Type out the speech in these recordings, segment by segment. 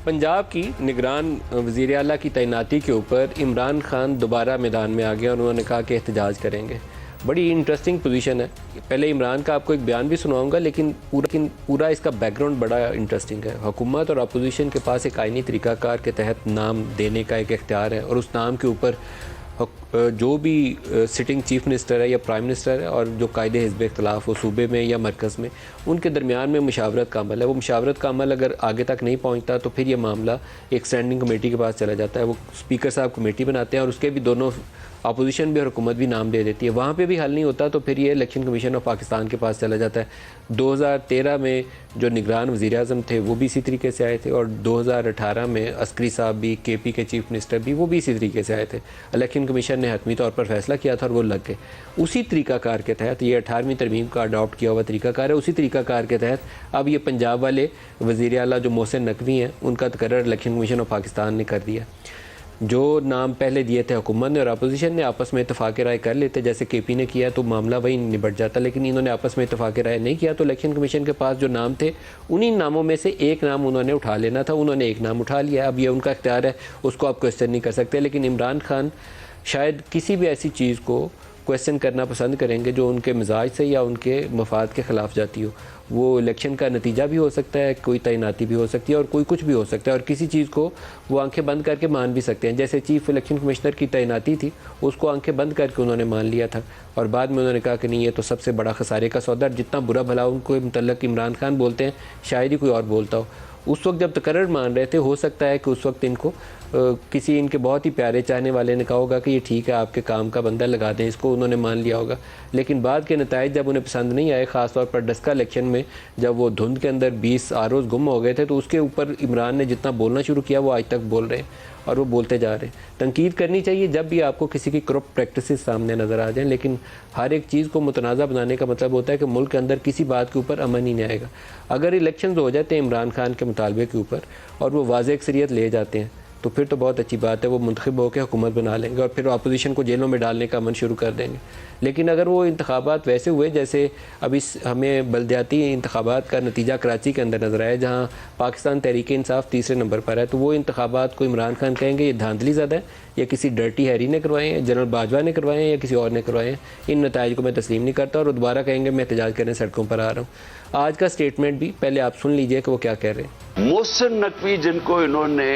पंजाब की निगरान वज़ीर आला की तैनाती के ऊपर इमरान खान दोबारा मैदान में आ गए और उन्होंने कहा कि एहतजाज करेंगे। बड़ी इंटरेस्टिंग पोजीशन है। पहले इमरान का आपको एक बयान भी सुनाऊंगा, लेकिन पूरा इसका बैकग्राउंड बड़ा इंटरेस्टिंग है। हुकूमत और अपोजिशन के पास एक आइनी तरीक़ाकार के तहत नाम देने का एक इख्तियार है और उस नाम के ऊपर जो भी सिटिंग चीफ मिनिस्टर है या प्राइम मिनिस्टर है और जो कायदे हिज़्ब इख्तिलाफ हो सूबे में या मरकज़ में, उनके दरमियान में मुशावरत का अमल है। वो मुशावरत का अमल अगर आगे तक नहीं पहुंचता तो फिर ये मामला एक स्टैंडिंग कमेटी के पास चला जाता है। वो स्पीकर साहब कमेटी बनाते हैं और उसके भी दोनों अपोजिशन भी और हुकूमत भी नाम दे देती है। वहाँ पे भी हल नहीं होता तो फिर ये इलेक्शन कमीशन ऑफ पाकिस्तान के पास चला जाता है। 2013 में जो निगरान वज़ीर आज़म थे वो भी इसी तरीके से आए थे और 2018 में अस्करी साहब भी, केपी के चीफ मिनिस्टर भी, वो भी इसी तरीके से आए थे। इलेक्शन कमीशन ने हतमी तौर पर फैसला किया था और वो लग गए। उसी तरीक़ाकार के तहत ये 18वीं तरमीम का अडॉप्ट किया हुआ तरीक़ाकार है। उसी तरीक़ाकार के तहत अब ये पंजाब वाले वज़ीर आला जो मोहसिन नकवी हैं उनका तकर्रर इलेक्शन कमीशन ऑफ पाकिस्तान ने कर दिया। जो नाम पहले दिए थे हुकूमत ने और अपोजिशन ने आपस में इत्तफाक़ राय कर लेते, जैसे केपी ने किया तो मामला वही निबट जाता, लेकिन इन्होंने आपस में इत्तफाक़ राय नहीं किया तो इलेक्शन कमीशन के पास जो नाम थे उन्हीं नामों में से एक नाम उन्होंने उठा लेना था। उन्होंने एक नाम उठा लिया। अब ये उनका इख्तियार है, उसको आप क्वेश्चन नहीं कर सकते। लेकिन इमरान खान शायद किसी भी ऐसी चीज़ को क्वेश्चन करना पसंद करेंगे जो उनके मिजाज से या उनके मफाद के ख़िलाफ़ जाती हो। वो इलेक्शन का नतीजा भी हो सकता है, कोई तैनाती भी हो सकती है और कोई कुछ भी हो सकता है और किसी चीज़ को वो आंखें बंद करके मान भी सकते हैं। जैसे चीफ इलेक्शन कमिश्नर की तैनाती थी, उसको आंखें बंद करके उन्होंने मान लिया था और बाद में उन्होंने कहा कि नहीं, ये तो सबसे बड़ा खसारे का सौदा। जितना बुरा भला उनको मतलब इमरान खान बोलते हैं, शायद ही कोई और बोलता हो। उस वक्त जब तकर्रर मान रहे थे, हो सकता है कि उस वक्त इनको किसी इनके बहुत ही प्यारे चाहने वाले ने कहा होगा कि ये ठीक है, आपके काम का बंदा लगा दें इसको, उन्होंने मान लिया होगा। लेकिन बाद के नताइज जब उन्हें पसंद नहीं आए, ख़ासतौर पर डस्का इलेक्शन में जब वो धुंध के अंदर 20 आरओज़ गुम हो गए थे, तो उसके ऊपर इमरान ने जितना बोलना शुरू किया वो आज तक बोल रहे हैं और वो बोलते जा रहे हैं। तनकीद करनी चाहिए जब भी आपको किसी की करप्ट प्रैक्टिसेस सामने नज़र आ जाएं, लेकिन हर एक चीज़ को मुतनाज़ा बनाने का मतलब होता है कि मुल्क के अंदर किसी बात के ऊपर अमन ही नहीं आएगा। अगर इलेक्शन हो जाते हैं इमरान खान के मुतालबे के ऊपर और वो वाज़ेह अक्सरियत ले जाते हैं तो फिर तो बहुत अच्छी बात है, वो मुंतखब होकर हुकूमत बना लेंगे और फिर अपोजिशन को जेलों में डालने का अमल शुरू कर देंगे। लेकिन अगर वो इंतखाबात वैसे हुए जैसे अभी हमें बलदियाती इंतखाबात का नतीजा कराची के अंदर नज़र आया, जहाँ पाकिस्तान तहरीक इंसाफ तीसरे नंबर पर है, तो वो इंतखाबात को इमरान खान कहेंगे ये धांधली ज़्यादा है, या किसी डर्टी हैरी ने करवाए हैं, जनरल बाजवा ने करवाए हैं या किसी और ने करवाए हैं। इन नताइज को मैं तस्लीम नहीं करता और दोबारा कहेंगे मैं एहतजाज करने सड़कों पर आ रहा हूँ। आज का स्टेटमेंट भी पहले आप सुन लीजिए कि वो क्या कह रहे हैं। मोहसिन नकवी जिनको इन्होंने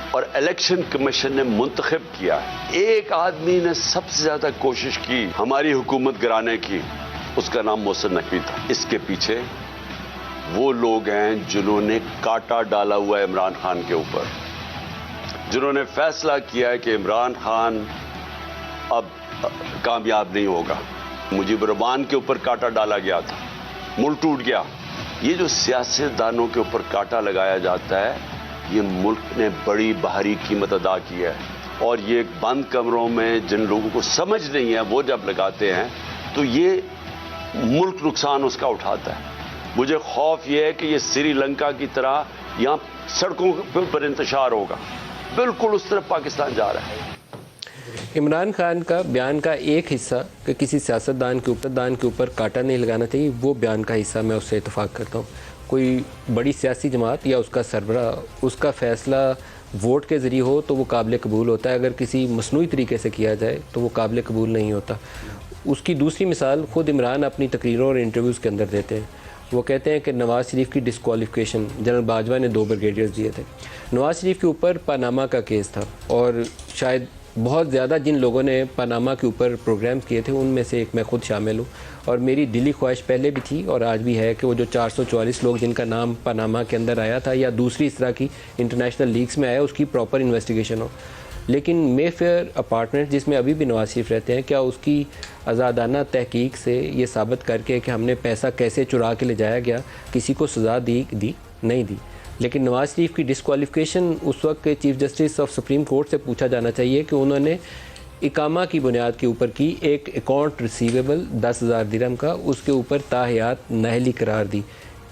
और इलेक्शन कमीशन ने मुंतखब किया, एक आदमी ने सबसे ज्यादा कोशिश की हमारी हुकूमत गिराने की, उसका नाम मोहसिन नकवी था। इसके पीछे वो लोग हैं जिन्होंने कांटा डाला हुआ है इमरान खान के ऊपर, जिन्होंने फैसला किया है कि इमरान खान अब कामयाब नहीं होगा। मुजीबुर रहमान के ऊपर कांटा डाला गया था, मुल्क टूट गया। ये जो सियासतदानों के ऊपर कांटा लगाया जाता है, ये मुल्क ने बड़ी बाहरी कीमत अदा की है और ये बंद कमरों में जिन लोगों को समझ नहीं है वो जब लगाते हैं तो ये मुल्क नुकसान उसका उठाता है। मुझे खौफ ये है कि ये श्रीलंका की तरह यहाँ सड़कों पर इंतशार होगा, बिल्कुल उस तरफ पाकिस्तान जा रहा है। इमरान खान का बयान का एक हिस्सा कि किसी सियासतदान के ऊपर कांटा नहीं लगाना चाहिए, वो बयान का हिस्सा मैं उससे इत्तफाक करता हूँ। कोई बड़ी सियासी जमात या उसका सरबरा, उसका फ़ैसला वोट के ज़रिए हो तो वो काबिल कबूल होता है, अगर किसी मसनूई तरीके से किया जाए तो वो काबिल कबूल नहीं होता। उसकी दूसरी मिसाल ख़ुद इमरान अपनी तकरीरों और इंटरव्यूज़ के अंदर देते हैं। वो कहते हैं कि नवाज़ शरीफ की डिस्क्वालिफिकेशन जनरल बाजवा ने 2 ब्रिगेडियर्स दिए थे। नवाज़ शरीफ के ऊपर पनामा का केस था और शायद बहुत ज़्यादा जिन लोगों ने पनामा के ऊपर प्रोग्राम किए थे उनमें से एक मैं ख़ुद शामिल हूँ और मेरी दिली ख्वाहिश पहले भी थी और आज भी है कि वो जो 444 लोग जिनका नाम पनामा के अंदर आया था या दूसरी इस तरह की इंटरनेशनल लीग्स में आया, उसकी प्रॉपर इन्वेस्टिगेशन हो। लेकिन मेफेयर अपार्टमेंट जिसमें अभी भी नवाज शरीफ रहते हैं, क्या उसकी आज़ादाना तहकीक से ये साबित करके कि हमने पैसा कैसे चुरा के ले जाया गया किसी को सज़ा दी नहीं दी। लेकिन नवाज शरीफ की डिस्क्वालिफिकेशन उस वक्त के chief justice of supreme court से पूछा जाना चाहिए कि उन्होंने इकामा की बुनियाद के ऊपर की एक अकाउंट रिसीवेबल 10,000 दिरहम का, उसके ऊपर ताहयात नाअहली करार दी।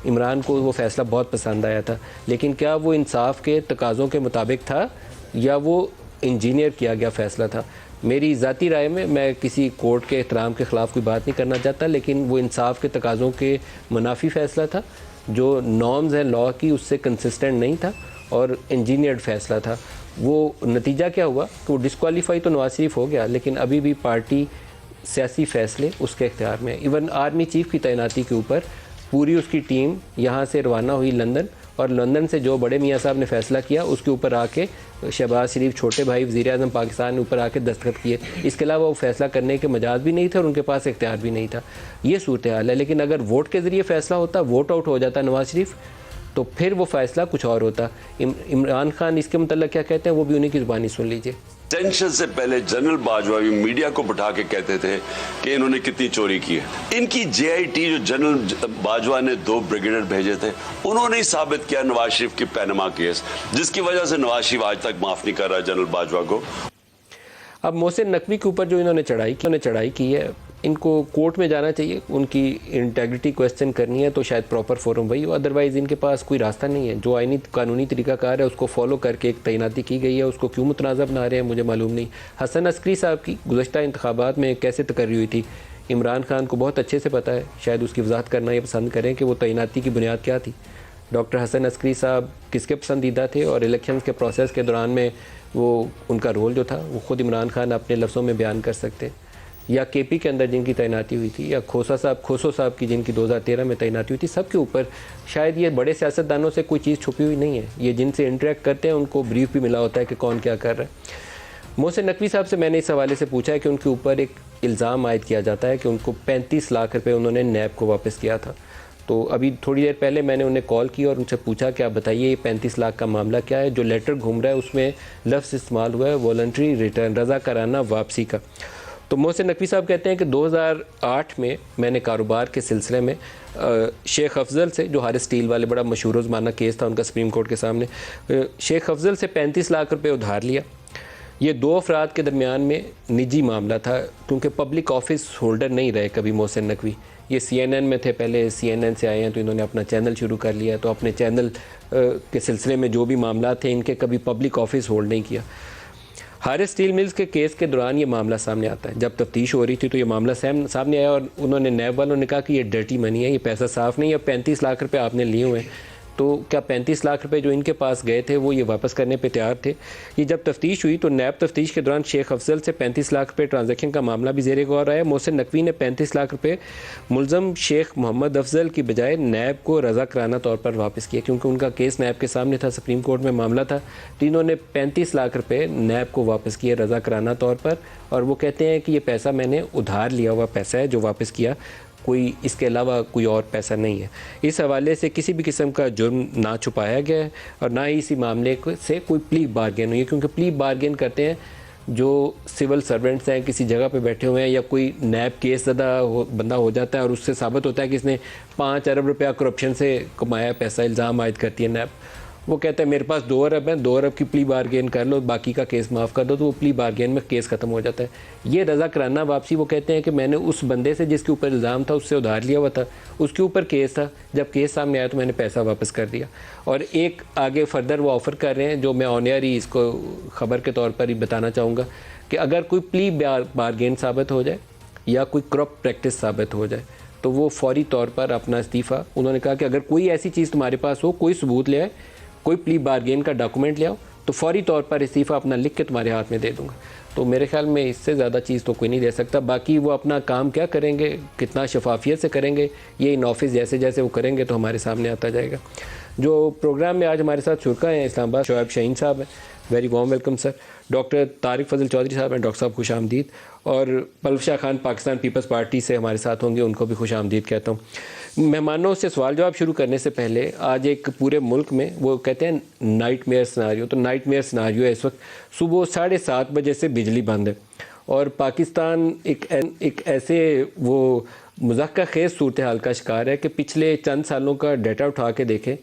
इमरान को वो फ़ैसला बहुत पसंद आया था, लेकिन क्या वो इंसाफ के तकाज़ों के मुताबिक था या वो इंजीनियर किया गया फ़ैसला था? मेरी ज़ाती राय में मैं किसी कोर्ट के एहतराम के ख़िलाफ़ कोई बात नहीं करना चाहता, लेकिन वो इंसाफ के तकाज़ों के मुनाफी फ़ैसला था, जो नॉर्म्स हैं लॉ की उससे कंसिस्टेंट नहीं था और इंजीनियर्ड फैसला था। वो नतीजा क्या हुआ कि वो डिस्क्वालीफाई तो नवाज शरीफ हो गया, लेकिन अभी भी पार्टी सियासी फ़ैसले उसके इख्तियार में। इवन आर्मी चीफ़ की तैनाती के ऊपर पूरी उसकी टीम यहाँ से रवाना हुई लंदन, और लंदन से जो बड़े मियाँ साहब ने फ़ैसला किया उसके ऊपर आके शहबाज शरीफ छोटे भाई वज़ीर-ए-आज़म पाकिस्तान ने ऊपर आके दस्तखत किए। इसके अलावा वो फ़ैसला करने के मजाज भी नहीं थे और उनके पास इख्तियार भी नहीं था। ये सूरत हाल है। लेकिन अगर वोट के ज़रिए फ़ैसला होता, वोट आउट हो जाता नवाज शरीफ, तो फिर वो फ़ैसला कुछ और होता। इमरान खान इसके मतलब क्या कहते हैं वो भी उन्हीं की ज़ुबानी सुन लीजिए। टेंशन से पहले जनरल बाजवा भी मीडिया को बिठा के कहते थे कि इन्होंने कितनी चोरी की है। इनकी जेआईटी जो जनरल बाजवा ने 2 ब्रिगेडियर भेजे थे, उन्होंने ही साबित किया नवाज शरीफ की पैनमा केस, जिसकी वजह से नवाज शरीफ आज तक माफ नहीं कर रहा जनरल बाजवा को। अब मोहसिन नकवी के ऊपर जो इन्होंने चढ़ाई की है, इनको कोर्ट में जाना चाहिए, उनकी इंटेग्रिटी क्वेश्चन करनी है तो शायद प्रॉपर फोरम वही हो, अदरवाइज़ इनके पास कोई रास्ता नहीं है। जो आईनी कानूनी तरीकाकार है उसको फॉलो करके एक तैनाती की गई है, उसको क्यों मुतनाज़ बना रहे हैं मुझे मालूम नहीं। हसन अस्करी साहब की गुज़श्ता इंतखाबात में कैसे तकर्री हुई थी, इमरान खान को बहुत अच्छे से पता है, शायद उसकी वजाहत करना ये पसंद करें कि वो तैनाती की बुनियाद क्या थी। डॉक्टर हसन अस्करी साहब किसके पसंदीदा थे और इलेक्शन के प्रोसेस के दौरान में वो उनका रोल जो था वो ख़ुद इमरान खान अपने लफ्ज़ों में बयान कर सकते। या केपी के अंदर जिनकी तैनाती हुई थी, या खोसो साहब की जिनकी 2013 में तैनाती हुई थी, सबके ऊपर शायद ये बड़े सियासतदानों से कोई चीज़ छुपी हुई नहीं है। ये जिनसे इंटरेक्ट करते हैं उनको ब्रीफ भी मिला होता है कि कौन क्या कर रहा है। मोहसिन नकवी साहब से मैंने इस हवाले से पूछा है कि उनके ऊपर एक इल्ज़ाम आयद किया जाता है कि उनको 35 लाख रुपये उन्होंने नैब को वापस किया था। तो अभी थोड़ी देर पहले मैंने उन्हें कॉल की और उनसे पूछा कि आप बताइए ये 35 लाख का मामला क्या है। जो लेटर घूम रहा है उसमें लफ्ज़ इस्तेमाल हुआ है वॉलंटरी रिटर्न, रज़ा कराना वापसी का। तो मोहसिन नकवी साहब कहते हैं कि 2008 में मैंने कारोबार के सिलसिले में शेख अफजल से, जो हारिस स्टील वाले बड़ा मशहूर ज़माना केस था उनका सुप्रीम कोर्ट के सामने, शेख अफजल से 35 लाख रुपए उधार लिया। ये 2 अफराद के दरमियान में निजी मामला था, क्योंकि पब्लिक ऑफिस होल्डर नहीं रहे कभी मोहसिन नकवी। ये CNN में थे पहले, CNN से आए हैं तो इन्होंने अपना चैनल शुरू कर लिया, तो अपने चैनल के सिलसिले में जो भी मामला थे इनके कभी पब्लिक ऑफिस होल्ड नहीं किया। हारिस स्टील मिल्स के केस के दौरान ये मामला सामने आता है। जब तफ्तीश हो रही थी तो ये मामला सामने आया और उन्होंने नैब वालों ने कहा कि ये डर्टी मनी है, ये पैसा साफ़ नहीं है, 35 लाख रुपए आपने लिए हुए हैं। तो क्या 35 लाख रुपए जो इनके पास गए थे वो ये वापस करने पे तैयार थे? ये जब तफ्तीश हुई तो नैब तफ्तीश के दौरान शेख अफजल से 35 लाख रुपए ट्रांजैक्शन का मामला भी ज़ेरे गौर आया। मोहसिन नकवी ने 35 लाख रुपए मुलज़म शेख मोहम्मद अफजल की बजाय नैब को रज़ा कराना तौर पर वापस किया, क्योंकि उनका केस नैब के सामने था, सुप्रीम कोर्ट में मामला था। तो इन्होंने 35 लाख रुपये नैब को वापस किए रज़ा कराना तौर पर, और वो कहते हैं कि ये पैसा मैंने उधार लिया हुआ पैसा है जो वापस किया, कोई इसके अलावा कोई और पैसा नहीं है। इस हवाले से किसी भी किस्म का जुर्म ना छुपाया गया है और ना ही इसी मामले से कोई प्ली बार्गेन हुई है, क्योंकि प्ली बार्गेन करते हैं जो सिविल सर्वेंट्स हैं, किसी जगह पे बैठे हुए हैं, या कोई नैब केस ज़दा बंदा हो जाता है और उससे साबित होता है कि इसने 5 अरब रुपया करप्शन से कमाया पैसा, इल्ज़ाम आयद करती है नैब। वो कहते हैं मेरे पास 2 अरब हैं, 2 अरब की प्ली बार्गेन कर लो, बाकी का केस माफ़ कर दो, तो वो प्ली बार्गेन में केस ख़त्म हो जाता है। ये रज़ा कराना वापसी, वो कहते हैं कि मैंने उस बंदे से जिसके ऊपर इल्ज़ाम था उससे उधार लिया हुआ था, उसके ऊपर केस था, जब केस सामने आया तो मैंने पैसा वापस कर दिया। और एक आगे फर्दर वो ऑफ़र कर रहे हैं जो मैं ऑन एयर ही इसको ख़बर के तौर पर ही बताना चाहूँगा कि अगर कोई प्ली बार्गेन साबित हो जाए या कोई क्रॉप प्रैक्टिस साबित हो जाए तो वो फौरी तौर पर अपना इस्तीफ़ा, उन्होंने कहा कि अगर कोई ऐसी चीज़ तुम्हारे पास हो, कोई सबूत ले आए, कोई प्ली बार्गेन का डॉक्यूमेंट ले आओ, तो फौरी तौर पर इस्तीफ़ा अपना लिख के तुम्हारे हाथ में दे दूंगा। तो मेरे ख्याल में इससे ज़्यादा चीज़ तो कोई नहीं दे सकता। बाकी वो अपना काम क्या करेंगे, कितना शफाफियत से करेंगे, ये इन ऑफिस जैसे जैसे वो करेंगे तो हमारे सामने आता जाएगा। जो प्रोग्राम में आज हमारे साथ शुरका हैं इस्लामाबाद शोएब शाहीन साहब हैं, very warm welcome sir. Doctor Tariq Fazal Chaudhry साहब हैं, डॉक्टर साहब खुश आमदीद। और पलवशाह खान पाकिस्तान पीपल्स पार्टी से हमारे साथ होंगे, उनको भी खुश आमदीद कहता हूँ। मेहमानों से सवाल जवाब शुरू करने से पहले आज एक पूरे मुल्क में वो कहते हैं नाइट मेयर सिनारियो, तो नाइट मेयर सिनारियो है इस वक्त। सुबह 7:30 बजे से बिजली बंद है और पाकिस्तान एक ऐसे वो मुज़क्का खेज़ सूरत हाल का शिकार है कि पिछले चंद सालों का डाटा उठा के देखें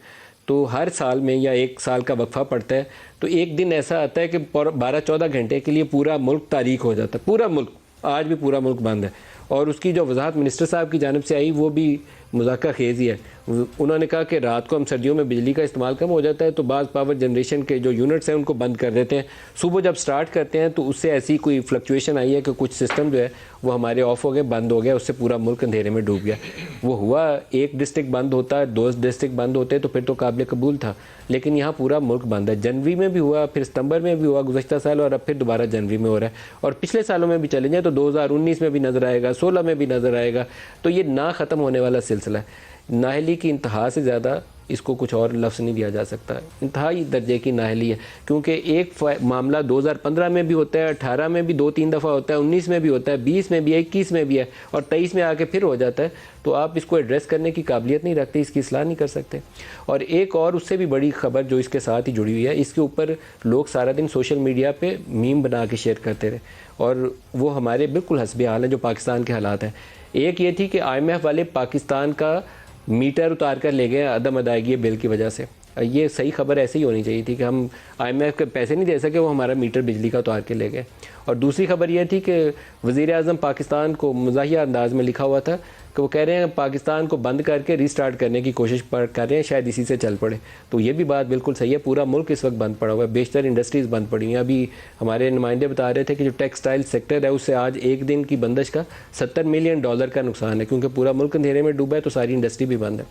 तो हर साल में या 1 साल का वक्फा पड़ता है तो एक दिन ऐसा आता है कि 12-14 घंटे के लिए पूरा मुल्क तारीक हो जाता है। पूरा मुल्क, आज भी पूरा मुल्क बंद है और उसकी जो वजाहत मिनिस्टर साहब की जानिब से आई वो भी मुज़ाकरा खेज़ ही है। उन्होंने कहा कि रात को हम सर्दियों में बिजली का इस्तेमाल कम हो जाता है तो बाज़ पावर जनरेशन के जो यूनिट्स हैं उनको बंद कर देते हैं, सुबह जब स्टार्ट करते हैं तो उससे ऐसी कोई फ्लक्चुएशन आई है कि कुछ सिस्टम जो है वो हमारे ऑफ हो गए, बंद हो गया, उससे पूरा मुल्क अंधेरे में डूब गया। वो हुआ, एक डिस्ट्रिक्ट बंद होता है, 2 डिस्ट्रिक्ट बंद होते तो फिर तो काबिल कबूल था, लेकिन यहाँ पूरा मुल्क बंद है। जनवरी में भी हुआ, फिर सितंबर में भी हुआ गुज़श्ता साल, और अब फिर दोबारा जनवरी में हो रहा है। और पिछले सालों में भी चले जाए तो 2019 में भी नज़र आएगा, 16 में भी नज़र आएगा। तो ये ना ख़त्म होने वाला सिलसिला है। नाहली की इंतहा से ज़्यादा इसको कुछ और लफ्ज़ नहीं दिया जा सकता। इंतहाई दर्जे की नाहली है, क्योंकि एक मामला 2015 में भी होता है, 18 में भी 2-3 दफ़ा होता है, 19 में भी होता है, 20 में भी है, 21 में भी है, और 23 में आके फिर हो जाता है। तो आप इसको एड्रेस करने की काबिलियत नहीं रखते, इसकी इस्लाह नहीं कर सकते। और एक और उससे भी बड़ी खबर जो इसके साथ ही जुड़ी हुई है, इसके ऊपर लोग सारा दिन सोशल मीडिया पे मीम बना के शेयर करते रहे, और वो हमारे बिल्कुल हस्बे हाल हैं जो पाकिस्तान के हालात हैं। एक ये थी कि IMF वाले पाकिस्तान का मीटर उतार कर ले गए अदम अदायगी बिल की वजह से। ये सही खबर ऐसे ही होनी चाहिए थी कि हम IMF के पैसे नहीं दे सके, वो हमारा मीटर बिजली का उतार के ले गए। और दूसरी खबर यह थी कि वज़ीर आज़म पाकिस्तान को मज़ाहिया अंदाज में लिखा हुआ था कि वो कह रहे हैं पाकिस्तान को बंद करके रीस्टार्ट करने की कोशिश कर रहे हैं, शायद इसी से चल पड़े। तो ये भी बात बिल्कुल सही है, पूरा मुल्क इस वक्त बंद पड़ा हुआ है, बेशतर इंडस्ट्रीज़ बंद पड़ी हैं। अभी हमारे नुमाइंदे बता रहे थे कि जो टेक्सटाइल सेक्टर है उससे आज एक दिन की बंदिश का $70 मिलियन का नुकसान है, क्योंकि पूरा मुल्क अंधेरे में डूबा है तो सारी इंडस्ट्री भी बंद है।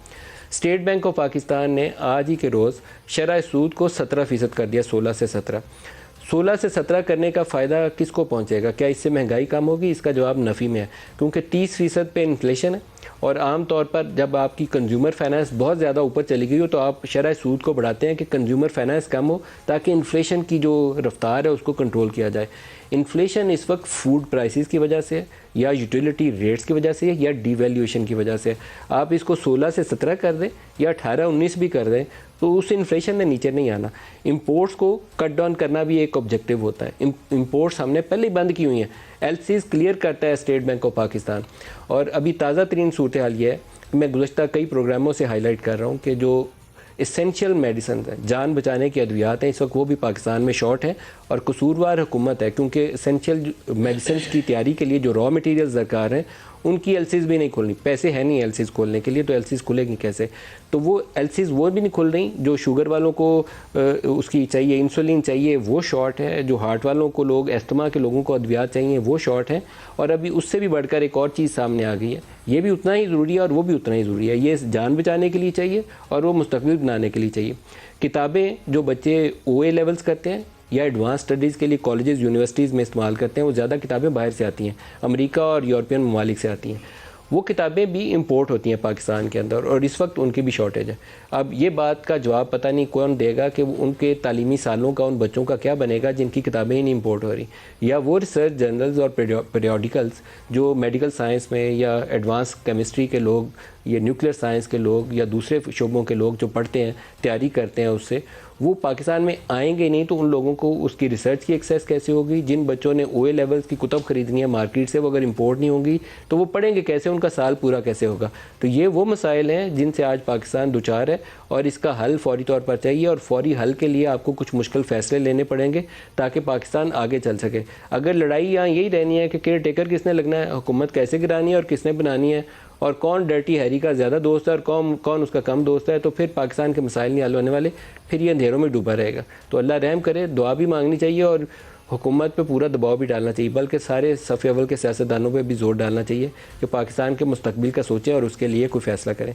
स्टेट बैंक ऑफ पाकिस्तान ने आज ही के रोज़ शरह सूद को 17% कर दिया, 16 से 17 करने का फ़ायदा किसको पहुंचेगा? क्या इससे महंगाई कम होगी? इसका जवाब नफ़ी में है, क्योंकि 30% पे इन्फ्लेशन है। और आम तौर पर जब आपकी कंज्यूमर फाइनेंस बहुत ज़्यादा ऊपर चली गई हो तो आप शरह सूद को बढ़ाते हैं कि कंज्यूमर फाइनेंस कम हो, ताकि इन्फ्लेशन की जो रफ्तार है उसको कंट्रोल किया जाए। इन्फ्लेशन इस वक्त फूड प्राइसेस की वजह से, या यूटिलिटी रेट्स की वजह से, या डिवैल्यूएशन की वजह से। आप इसको 16 से 17 कर दें या 18-19 भी कर दें तो उस इन्फ्लेशन ने नीचे नहीं आना। इंपोर्ट्स को कट डाउन करना भी एक ऑब्जेक्टिव होता है। इंपोर्ट्स हमने पहले ही बंद की हुई हैं, LCs क्लियर करता है स्टेट बैंक ऑफ पाकिस्तान। और अभी ताज़ा तरीन सूरत हाल ये है, मैं गुज़श्ता कई प्रोग्रामों से हाईलाइट कर रहा हूँ कि जो इसेंशियल मेडिसिन है, जान बचाने की अद्वियात हैं, इस वक्त वो भी पाकिस्तान में शॉर्ट है। और कसूरवार हुकूमत है, क्योंकि इसेंशियल मेडिसिन की तैयारी के लिए जो रॉ मटेरियल्स दरकार हैं उनकी LCs भी नहीं खोलनी, पैसे हैं नहीं LCs खोलने के लिए, तो LCs खुलेंगी कैसे? तो वो LCs वो भी नहीं खुल रही जो शुगर वालों को उसकी चाहिए, इंसुलिन चाहिए, वो शॉर्ट है। जो हार्ट वालों को, लोग अस्थमा के लोगों को अद्वियात चाहिए, वो शॉर्ट है। और अभी उससे भी बढ़कर एक और चीज़ सामने आ गई है, ये भी उतना ही ज़रूरी है और वो भी उतना ही ज़रूरी है। ये जान बचाने के लिए चाहिए और वो मुस्तकबिल बनाने के लिए चाहिए। किताबें जो बच्चे OA लेवल्स करते हैं या एडवांस स्टडीज़ के लिए कॉलेजेस यूनिवर्सिटीज़ में इस्तेमाल करते हैं, वो ज़्यादा किताबें बाहर से आती हैं, अमेरिका और यूरोपियन ममालिक से आती हैं। वो किताबें भी इंपोर्ट होती हैं पाकिस्तान के अंदर, और इस वक्त उनकी भी शॉर्टेज है। अब ये बात का जवाब पता नहीं कौन देगा कि उनके तालीमी सालों का उन बच्चों का क्या बनेगा जिनकी किताबें ही नहीं इंपोर्ट हो रही, या वो रिसर्च जर्नल्स और पीरियोडिकल्स जो मेडिकल साइंस में या एडवांस केमिस्ट्री के लोग या न्यूक्लियर साइंस के लोग या दूसरे शोबों के लोग जो पढ़ते हैं, तैयारी करते हैं, उससे वो पाकिस्तान में आएंगे नहीं, तो उन लोगों को उसकी रिसर्च की एक्सेस कैसे होगी? जिन बच्चों ने OA लेवल्स की कुतब खरीदनी है मार्केट से, वो अगर इंपोर्ट नहीं होंगी तो वो पढ़ेंगे कैसे? उनका साल पूरा कैसे होगा? तो ये वो मसाइल हैं जिनसे आज पाकिस्तान दुचार है, और इसका हल फौरी तौर पर चाहिए। और फौरी हल के लिए आपको कुछ मुश्किल फ़ैसले लेने पड़ेंगे ताकि पाकिस्तान आगे चल सके। अगर लड़ाई यहाँ यही रहनी है कि केयर टेकर किसने लगना है, हुकूमत कैसे गिरानी है और किसने बनानी है, और कौन डर्टी हैरी का ज़्यादा दोस्त है और कौन उसका कम दोस्त है, तो फिर पाकिस्तान के मसाइल नहीं हल होने वाले, फिर ये अंधेरों में डूबा रहेगा। तो अल्लाह रहम करे, दुआ भी मांगनी चाहिए और हुकूमत पे पूरा दबाव भी डालना चाहिए, बल्कि सारे सफ़े अव्वल के सियासतदानों पे भी जोर डालना चाहिए कि पाकिस्तान के मुस्तकबिल का सोचें और उसके लिए कोई फ़ैसला करें।